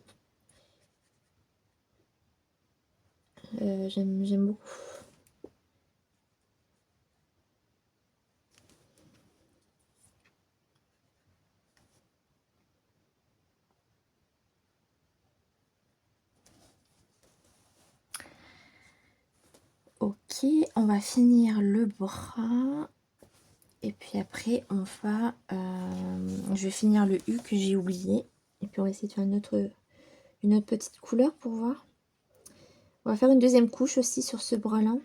J'aime beaucoup. Ok, on va finir le bras. Et puis après, je vais finir le U que j'ai oublié. Et puis on va essayer de faire une autre petite couleur pour voir. On va faire une deuxième couche aussi sur ce bras-là.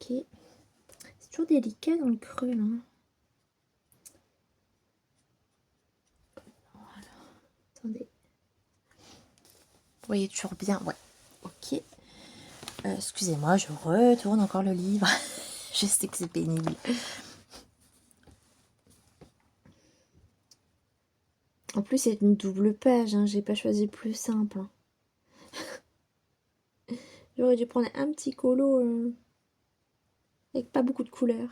Ok. C'est toujours délicat dans le creux là. Voilà. Attendez. Vous voyez toujours bien. Ouais. Ok. Excusez-moi, je retourne encore le livre. Je sais que c'est pénible. En plus, c'est une double page. Hein. J'ai pas choisi plus simple. Hein. J'aurais dû prendre un petit colo avec pas beaucoup de couleurs.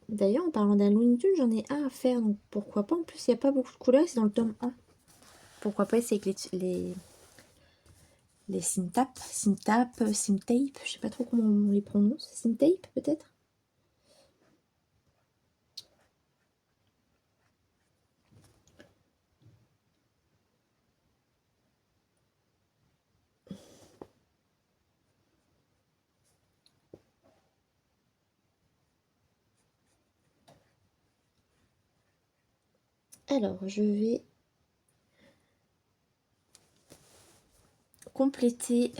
D'ailleurs, en parlant d'un Looney Tunes, j'en ai un à faire. Donc pourquoi pas. En plus, il n'y a pas beaucoup de couleurs. C'est dans le tome 1. Pourquoi pas essayer avec les Simtape, je sais pas trop comment on les prononce. Simtape peut-être. Alors, je vais compléter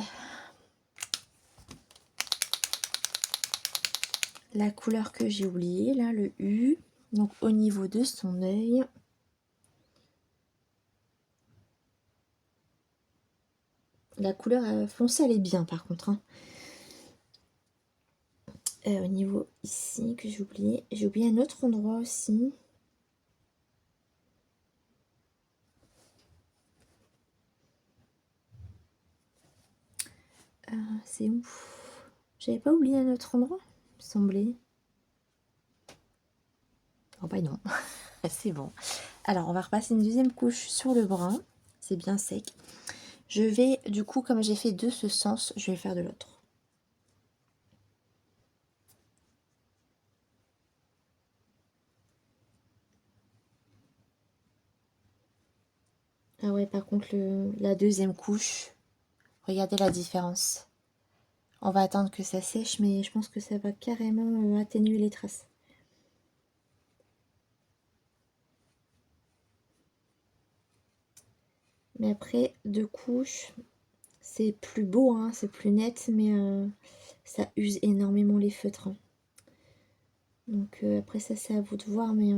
la couleur que j'ai oubliée, là, le U. Donc, au niveau de son œil. La couleur foncée, elle est bien, par contre. Hein. Au niveau ici, que j'ai oublié. J'ai oublié un autre endroit aussi. C'est où? J'avais pas oublié un autre endroit, il me semblait. Oh bah non, c'est bon. Alors, on va repasser une deuxième couche sur le bras. C'est bien sec. Je vais, du coup, comme j'ai fait de ce sens, je vais faire de l'autre. Ah ouais, par contre, la deuxième couche, regardez la différence. On va attendre que ça sèche, mais je pense que ça va carrément atténuer les traces. Mais après, deux couches, c'est plus beau, hein, c'est plus net, mais ça use énormément les feutres. Hein. Donc après ça, c'est à vous de voir, mais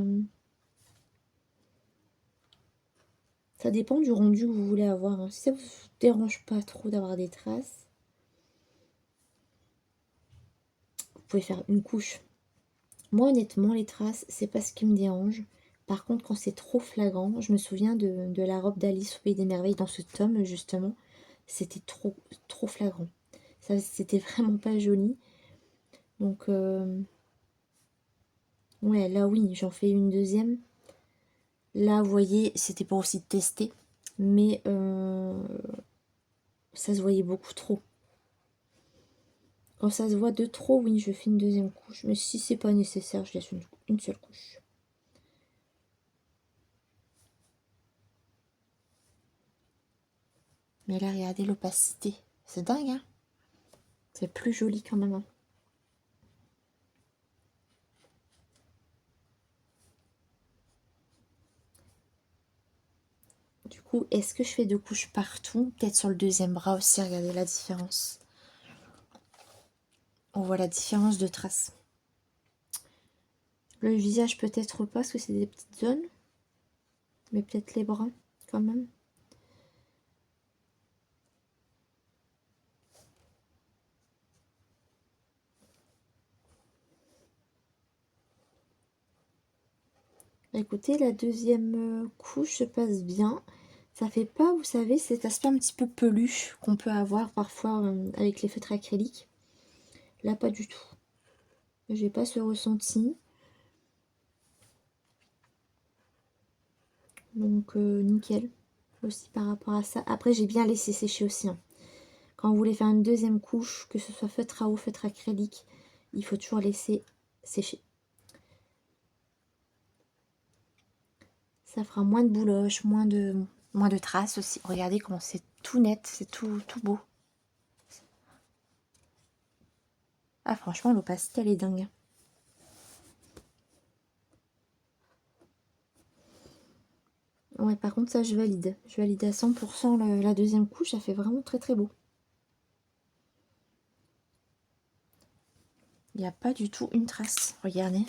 ça dépend du rendu que vous voulez avoir. Hein. Si ça vous dérange pas trop d'avoir des traces, vous pouvez faire une couche Moi, honnêtement, les traces, c'est pas ce qui me dérange. Par contre, quand c'est trop flagrant, je me souviens de la robe d'Alice au Pays des Merveilles dans ce tome, justement. C'était trop flagrant. Ça, c'était vraiment pas joli. Donc, ouais, là, oui, j'en fais une deuxième. Là, vous voyez, c'était pour aussi tester. Mais ça se voyait beaucoup trop. Quand ça se voit de trop, oui, je fais une deuxième couche. Mais si c'est pas nécessaire, je laisse une seule couche. Mais là, regardez l'opacité. C'est dingue, hein? C'est plus joli quand même, hein. Du coup, est-ce que je fais deux couches partout? Peut-être sur le deuxième bras aussi, regardez la différence. On voit la différence de traces. Le visage peut-être pas, parce que c'est des petites zones. Mais peut-être les bras, quand même. Écoutez, la deuxième couche se passe bien. Ça fait pas, vous savez, cet aspect un petit peu peluche qu'on peut avoir parfois avec les feutres acryliques. Là, pas du tout. J'ai pas ce ressenti. Donc, nickel aussi par rapport à ça. Après, j'ai bien laissé sécher aussi, hein. Quand vous voulez faire une deuxième couche, que ce soit feutre à eau, feutre acrylique, il faut toujours laisser sécher. Ça fera moins de bouloches, moins de traces aussi. Regardez comment c'est tout net, c'est tout beau. Ah, franchement, l'opacité, elle est dingue. Ouais, par contre, ça, je valide. Je valide à 100% la deuxième couche. Ça fait vraiment très beau. Il n'y a pas du tout une trace. Regardez.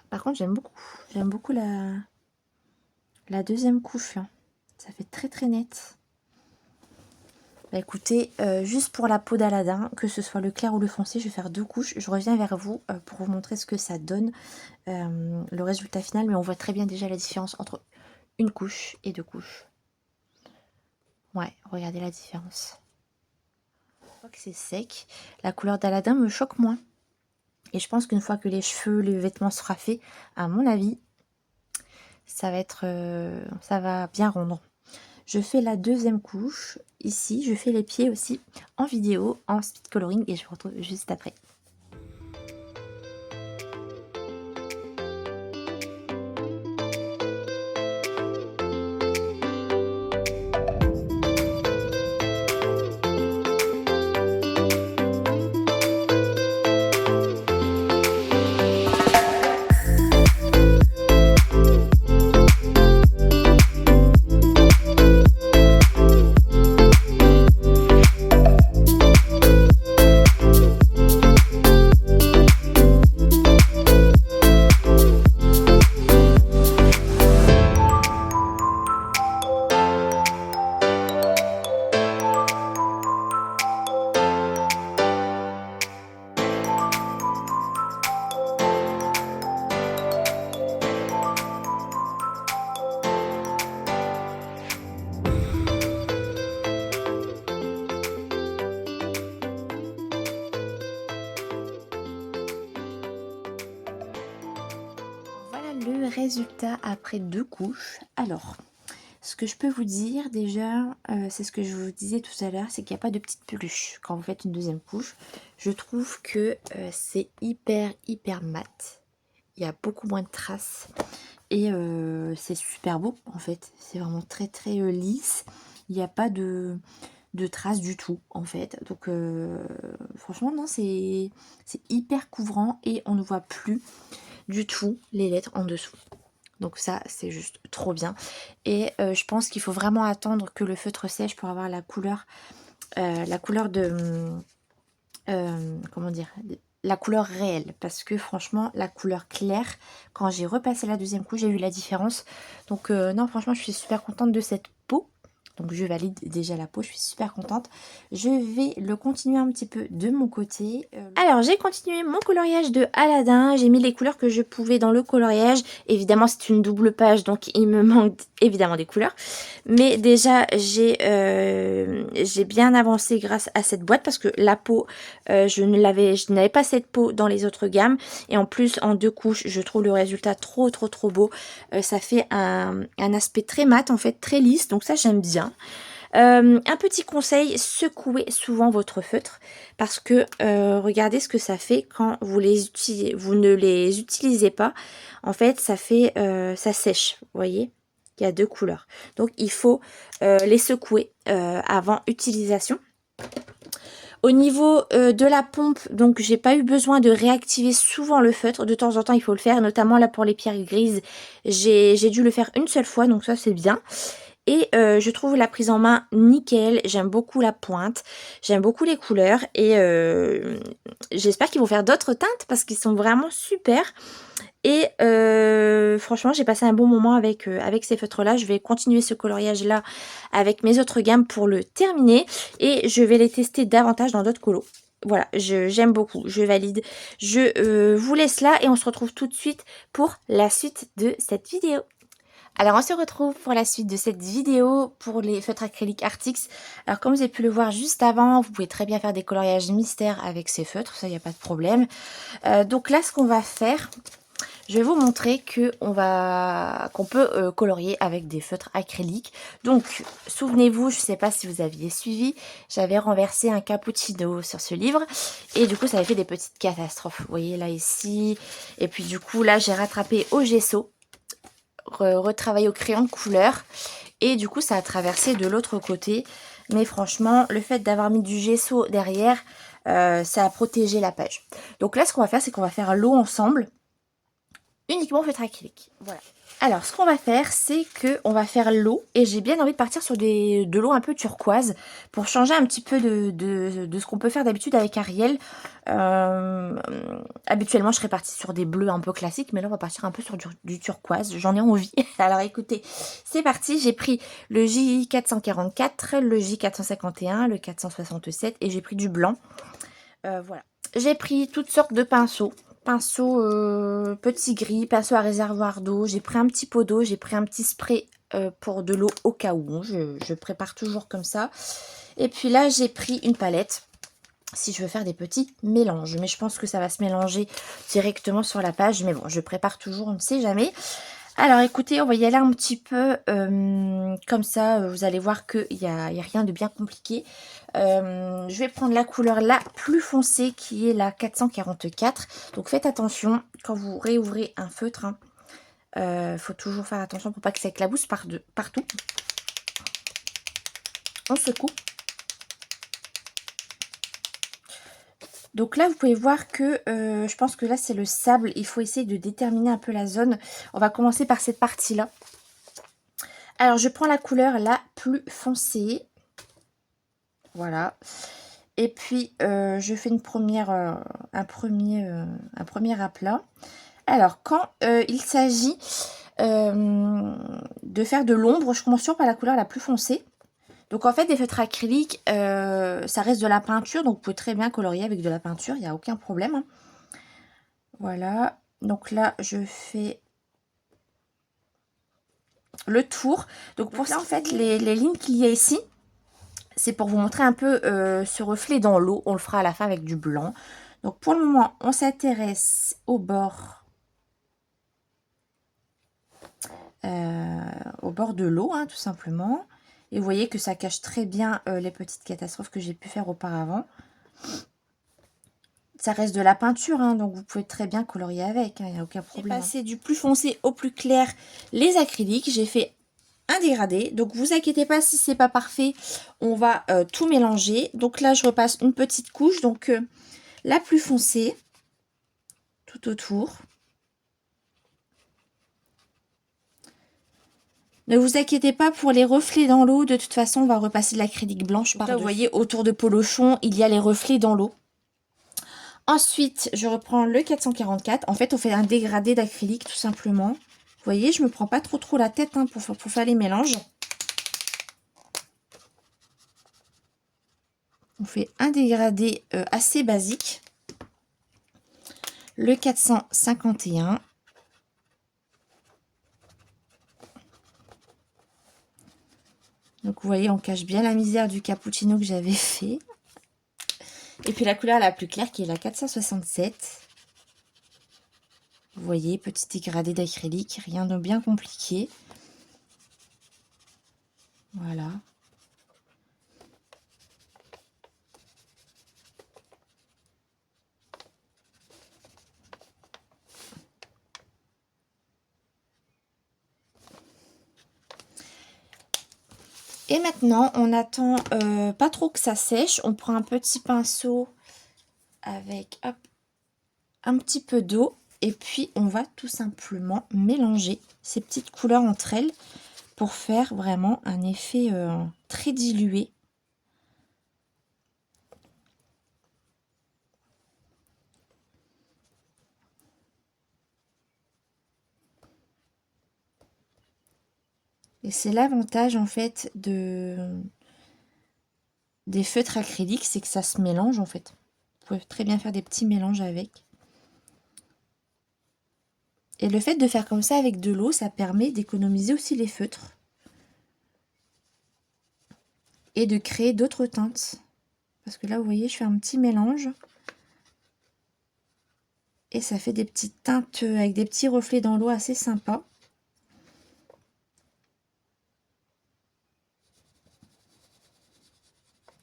Par contre, j'aime beaucoup. J'aime beaucoup la deuxième couche, hein. Ça fait très net. Bah écoutez, juste pour la peau d'Aladin, que ce soit le clair ou le foncé, je vais faire deux couches. Je reviens vers vous pour vous montrer ce que ça donne, le résultat final. Mais on voit très bien déjà la différence entre une couche et deux couches. Ouais, regardez la différence. Une fois que c'est sec, la couleur d'Aladin me choque moins. Et je pense qu'une fois que les cheveux, les vêtements sera fait, à mon avis, ça va bien rendre. Je fais la deuxième couche ici, je fais les pieds aussi en vidéo, en speed coloring et je vous retrouve juste après. Voilà le résultat après deux couches. Alors, ce que je peux vous dire déjà, c'est ce que je vous disais tout à l'heure, c'est qu'il n'y a pas de petite peluche quand vous faites une deuxième couche. Je trouve que c'est hyper mat. Il y a beaucoup moins de traces et c'est super beau en fait. C'est vraiment très lisse. Il n'y a pas de traces du tout en fait. Donc franchement non, c'est hyper couvrant et on ne voit plus du tout les lettres en dessous. Donc ça, c'est juste trop bien. Et je pense qu'il faut vraiment attendre que le feutre sèche pour avoir la couleur de... comment dire, la couleur réelle. Parce que franchement, la couleur claire, quand j'ai repassé la deuxième couche, j'ai vu la différence. Donc non, franchement, je suis super contente de cette peau. Donc je valide déjà la peau, je suis super contente. Je vais le continuer un petit peu de mon côté. Alors j'ai continué mon coloriage de Aladdin. J'ai mis les couleurs que je pouvais dans le coloriage. Évidemment c'est une double page donc il me manque évidemment des couleurs. Mais déjà j'ai bien avancé grâce à cette boîte parce que la peau, je n'avais pas cette peau dans les autres gammes. Et en plus en 2 couches je trouve le résultat trop beau. Ça fait un aspect très mat en fait, très lisse, donc ça j'aime bien. Un petit conseil, secouez souvent votre feutre parce que regardez ce que ça fait quand vous ne les utilisez pas. En fait ça fait ça sèche, vous voyez, il y a 2 couleurs, donc il faut les secouer avant utilisation. Au niveau de la pompe, donc j'ai pas eu besoin de réactiver souvent le feutre. De temps en temps il faut le faire, notamment là pour les pierres grises. J'ai dû le faire une seule fois, donc ça c'est bien. Et je trouve la prise en main nickel. J'aime beaucoup la pointe, j'aime beaucoup les couleurs. Et j'espère qu'ils vont faire d'autres teintes parce qu'ils sont vraiment super. Et franchement j'ai passé un bon moment avec ces feutres là. Je vais continuer ce coloriage là avec mes autres gammes pour le terminer. Et je vais les tester davantage dans d'autres colos. Voilà, j'aime beaucoup, je valide. Je vous laisse là et on se retrouve tout de suite pour la suite de cette vidéo. Alors on se retrouve pour la suite de cette vidéo pour les feutres acryliques Artix. Alors comme vous avez pu le voir juste avant, vous pouvez très bien faire des coloriages mystères avec ces feutres, ça il n'y a pas de problème. Donc là ce qu'on va faire, je vais vous montrer qu'on peut colorier avec des feutres acryliques. Donc souvenez-vous, je ne sais pas si vous aviez suivi, j'avais renversé un cappuccino sur ce livre et du coup ça avait fait des petites catastrophes. Vous voyez là ici, et puis du coup là j'ai rattrapé au gesso. Retravailler au crayon de couleur et du coup ça a traversé de l'autre côté, mais franchement le fait d'avoir mis du gesso derrière ça a protégé la page. Donc là ce qu'on va faire, c'est qu'on va faire l'eau ensemble uniquement feutre acrylique. Voilà. Alors ce qu'on va faire, c'est que on va faire l'eau et j'ai bien envie de partir sur de l'eau un peu turquoise pour changer un petit peu de ce qu'on peut faire d'habitude avec Ariel. Habituellement je serais partie sur des bleus un peu classiques, mais là on va partir un peu sur du turquoise. J'en ai envie. Alors écoutez, c'est parti. J'ai pris le J444, le J451, le 467 et j'ai pris du blanc. Voilà. J'ai pris toutes sortes de pinceaux. Pinceau petit gris, pinceau à réservoir d'eau. J'ai pris un petit pot d'eau, j'ai pris un petit spray pour de l'eau au cas où. Je prépare toujours comme ça. Et puis là, j'ai pris une palette si je veux faire des petits mélanges. Mais je pense que ça va se mélanger directement sur la page. Mais bon, je prépare toujours, on ne sait jamais. Alors écoutez, on va y aller un petit peu comme ça, vous allez voir qu'il n'y a rien de bien compliqué. Je vais prendre la couleur la plus foncée qui est la 444. Donc faites attention quand vous réouvrez un feutre. Faut toujours faire attention pour pas que ça éclabousse partout. On secoue. Donc là, vous pouvez voir que je pense que là, c'est le sable. Il faut essayer de déterminer un peu la zone. On va commencer par cette partie-là. Alors, je prends la couleur la plus foncée. Voilà. Et puis, je fais un premier aplat. Alors, quand il s'agit de faire de l'ombre, je commence toujours par la couleur la plus foncée. Donc en fait des feutres acryliques, ça reste de la peinture, donc vous pouvez très bien colorier avec de la peinture, il n'y a aucun problème. Hein. Voilà, donc là je fais le tour. Donc pour ça en fait les lignes qu'il y a ici, c'est pour vous montrer un peu ce reflet dans l'eau, on le fera à la fin avec du blanc. Donc pour le moment on s'intéresse au bord de l'eau, hein, tout simplement. Et vous voyez que ça cache très bien les petites catastrophes que j'ai pu faire auparavant. Ça reste de la peinture, hein, donc vous pouvez très bien colorier avec, il n'y a aucun problème. J'ai passé du plus foncé au plus clair les acryliques. J'ai fait un dégradé, donc vous inquiétez pas si c'est pas parfait. On va tout mélanger. Donc là, je repasse une petite couche, donc la plus foncée, tout autour. Ne vous inquiétez pas pour les reflets dans l'eau. De toute façon, on va repasser de l'acrylique blanche par-dessus. Vous voyez, autour de Polochon, il y a les reflets dans l'eau. Ensuite, je reprends le 444. En fait, on fait un dégradé d'acrylique, tout simplement. Vous voyez, je me prends pas trop la tête hein, pour faire les mélanges. On fait un dégradé assez basique. Le 451. Donc vous voyez, on cache bien la misère du cappuccino que j'avais fait. Et puis la couleur la plus claire qui est la 467. Vous voyez, petit dégradé d'acrylique, rien de bien compliqué. Voilà. Et maintenant, on attend pas trop que ça sèche. On prend un petit pinceau avec hop, un petit peu d'eau. Et puis, on va tout simplement mélanger ces petites couleurs entre elles pour faire vraiment un effet très dilué. Et c'est l'avantage en fait des feutres acryliques, c'est que ça se mélange en fait. Vous pouvez très bien faire des petits mélanges avec. Et le fait de faire comme ça avec de l'eau, ça permet d'économiser aussi les feutres. Et de créer d'autres teintes. Parce que là, vous voyez, je fais un petit mélange. Et ça fait des petites teintes avec des petits reflets dans l'eau assez sympas.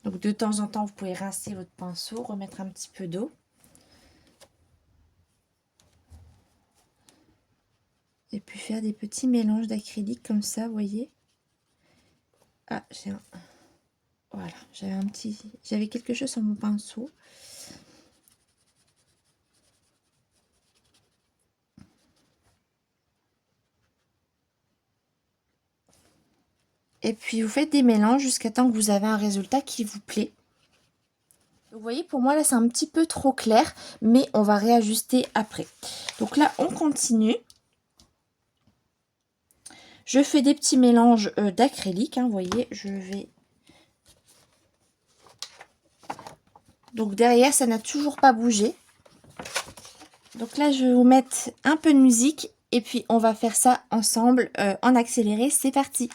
Donc de temps en temps, vous pouvez rincer votre pinceau, remettre un petit peu d'eau. Et puis faire des petits mélanges d'acrylique comme ça, vous voyez. Ah, j'ai un... Voilà, j'avais quelque chose sur mon pinceau. Et puis vous faites des mélanges jusqu'à temps que vous avez un résultat qui vous plaît. Vous voyez, pour moi là c'est un petit peu trop clair, mais on va réajuster après. Donc là on continue. Je fais des petits mélanges d'acrylique, hein, vous voyez, je vais... Donc derrière ça n'a toujours pas bougé. Donc là je vais vous mettre un peu de musique et puis on va faire ça ensemble en accéléré, c'est parti.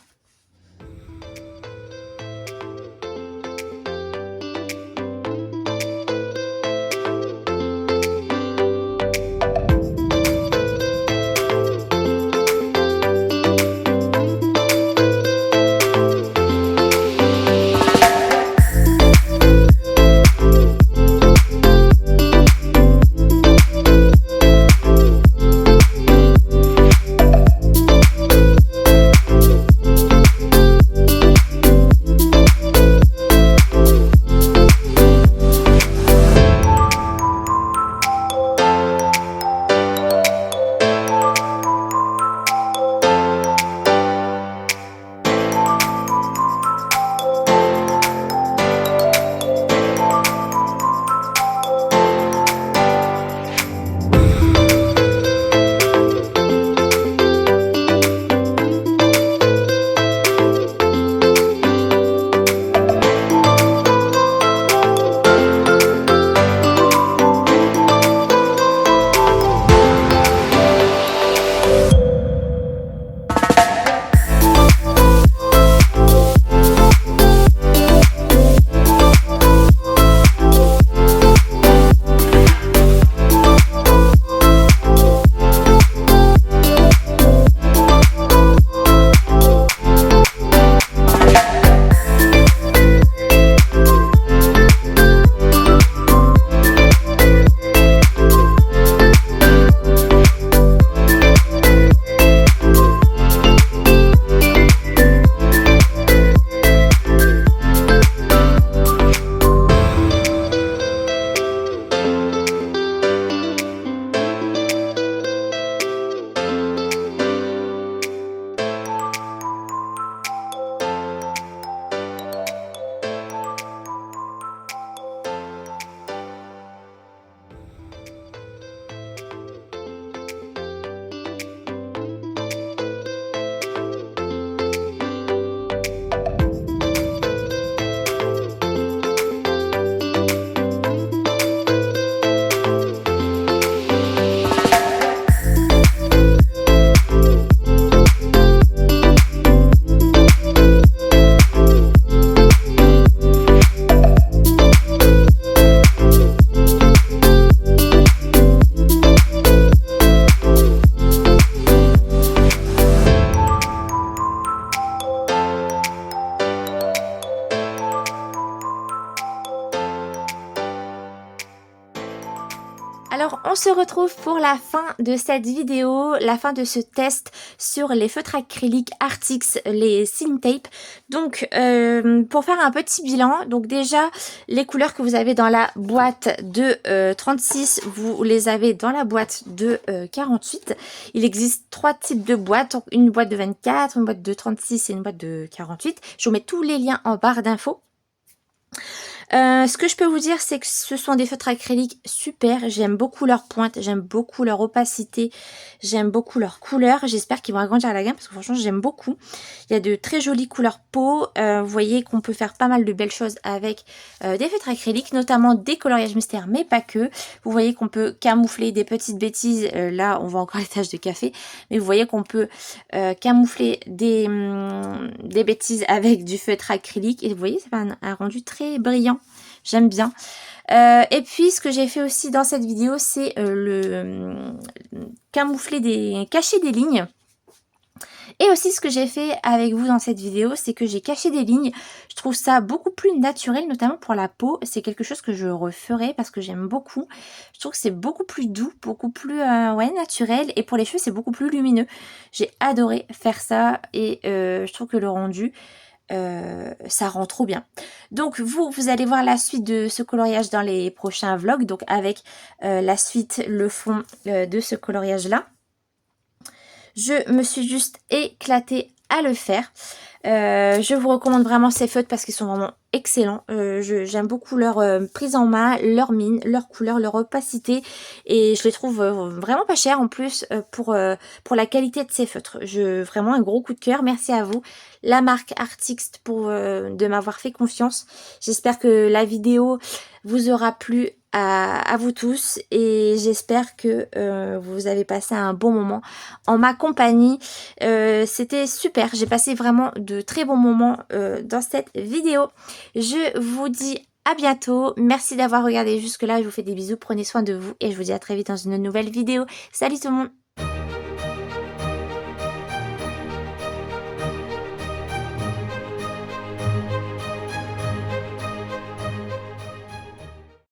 Alors, on se retrouve pour la fin de cette vidéo, la fin de ce test sur les feutres acryliques Artix, les Cintape. Donc, pour faire un petit bilan, donc déjà, les couleurs que vous avez dans la boîte de 36, vous les avez dans la boîte de 48. Il existe 3 types de boîtes, donc une boîte de 24, une boîte de 36 et une boîte de 48. Je vous mets tous les liens en barre d'infos. Ce que je peux vous dire, c'est que ce sont des feutres acryliques super. J'aime beaucoup leur pointe, j'aime beaucoup leur opacité, j'aime beaucoup leur couleur. J'espère qu'ils vont agrandir la gamme parce que franchement, j'aime beaucoup. Il y a de très jolies couleurs peau. Vous voyez qu'on peut faire pas mal de belles choses avec des feutres acryliques, notamment des coloriages mystères, mais pas que. Vous voyez qu'on peut camoufler des petites bêtises. Là, on voit encore les taches de café, mais vous voyez qu'on peut camoufler des bêtises avec du feutre acrylique. Et vous voyez, ça fait un rendu très brillant. J'aime bien. Et puis, ce que j'ai fait aussi dans cette vidéo, c'est cacher des lignes. Et aussi, ce que j'ai fait avec vous dans cette vidéo, c'est que j'ai caché des lignes. Je trouve ça beaucoup plus naturel, notamment pour la peau. C'est quelque chose que je referai parce que j'aime beaucoup. Je trouve que c'est beaucoup plus doux, beaucoup plus naturel. Et pour les cheveux, c'est beaucoup plus lumineux. J'ai adoré faire ça et je trouve que le rendu... ça rend trop bien. Donc vous allez voir la suite de ce coloriage dans les prochains vlogs, donc avec la suite, le fond de ce coloriage là. Je me suis juste éclatée à le faire. Je vous recommande vraiment ces feutres parce qu'ils sont vraiment excellents. J'aime beaucoup leur prise en main, leur mine, leur couleur, leur opacité. Et je les trouve vraiment pas chers en plus pour la qualité de ces feutres. Vraiment un gros coup de cœur. Merci à vous, la marque Artix, de m'avoir fait confiance. J'espère que la vidéo vous aura plu à vous tous et j'espère que vous avez passé un bon moment en ma compagnie. C'était super, j'ai passé vraiment de très bons moments dans cette vidéo. Je vous dis à bientôt, merci d'avoir regardé jusque là, je vous fais des bisous, prenez soin de vous et je vous dis à très vite dans une nouvelle vidéo. Salut tout le monde!